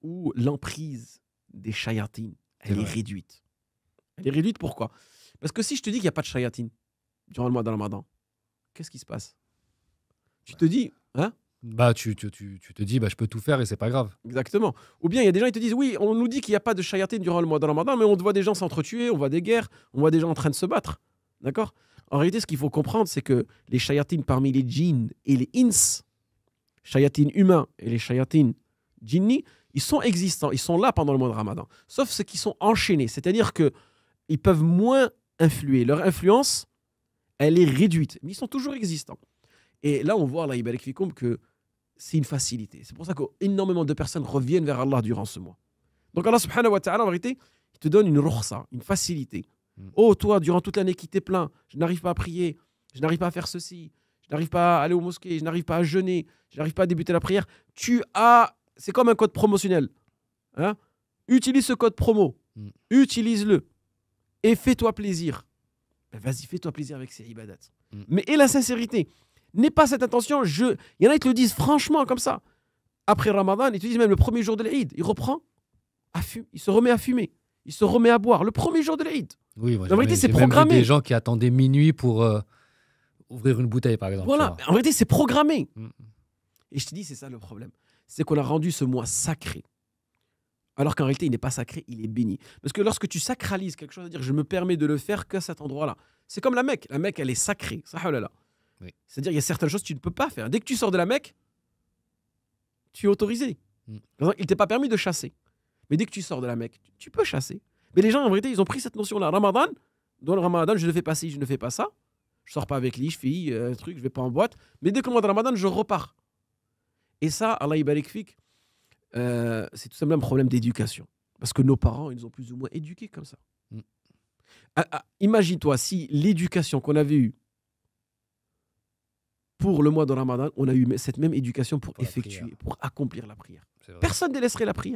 où l'emprise des shayatines, elle est réduite. Elle est réduite pourquoi? Parce que si je te dis qu'il n'y a pas de shayatines durant le mois de Ramadan, qu'est-ce qui se passe? Tu te dis, hein? Bah, tu te dis, bah, je peux tout faire et c'est pas grave. Exactement. Ou bien il y a des gens qui te disent, oui, on nous dit qu'il n'y a pas de shayatines durant le mois de Ramadan, mais on voit des gens s'entretuer, on voit des guerres, on voit des gens en train de se battre. D'accord? En réalité, ce qu'il faut comprendre, c'est que les shayatines parmi les djinns et les ins, shayatines humains et les shayatines djinnis, ils sont existants, ils sont là pendant le mois de Ramadan. Sauf ceux qui sont enchaînés, c'est-à-dire qu'ils peuvent moins influer. Leur influence, elle est réduite, mais ils sont toujours existants. Et là, on voit, Allah Ibarak Fikoum, que c'est une facilité. C'est pour ça qu'énormément de personnes reviennent vers Allah durant ce mois. Donc Allah subhanahu wa ta'ala, en vérité, il te donne une rukhsa, une facilité. Oh, toi, durant toute l'année qui t'es plein, je n'arrive pas à prier, je n'arrive pas à faire ceci, je n'arrive pas à aller aux mosquées, je n'arrive pas à jeûner, je n'arrive pas à débuter la prière. C'est comme un code promotionnel. Hein? Utilise ce code promo. Utilise-le. Et fais-toi plaisir. Ben, vas-y, fais-toi plaisir avec ces ibadats. Mais et la sincérité. N'aie pas cette intention. Il y en a qui te le disent franchement comme ça. Après Ramadan, ils te disent même le premier jour de l'Eid, il reprend à fumer. Il se remet à fumer. Il se remet à boire. Le premier jour de l'Eid. Oui, moi, en vérité, c'est j'ai même vu programmé. des gens qui attendaient minuit pour ouvrir une bouteille, par exemple. Voilà, en vérité, c'est programmé. Et je te dis, c'est ça le problème. C'est qu'on a rendu ce mois sacré. Alors qu'en réalité, il n'est pas sacré, il est béni. Parce que lorsque tu sacralises quelque chose, c'est-à-dire je me permets de le faire qu'à cet endroit-là. C'est comme la Mecque. La Mecque, elle est sacrée. Oui. C'est-à-dire il y a certaines choses que tu ne peux pas faire. Dès que tu sors de la Mecque, tu es autorisé. Il ne t'est pas permis de chasser. Mais dès que tu sors de la Mecque, tu peux chasser. Mais les gens, en vérité, ils ont pris cette notion-là. Ramadan, dans le Ramadan, je ne fais pas ci, je ne fais pas ça. Je ne sors pas avec les filles, je ne vais pas en boîte. Mais dès que le mois de Ramadan, je repars. Et ça, Allah Ibarak Fik, c'est tout simplement un problème d'éducation. Parce que nos parents, ils nous ont plus ou moins éduqués comme ça. Imagine-toi si l'éducation qu'on avait eue pour le mois de Ramadan, on a eu cette même éducation pour effectuer, pour accomplir la prière. Personne ne délaisserait la prière.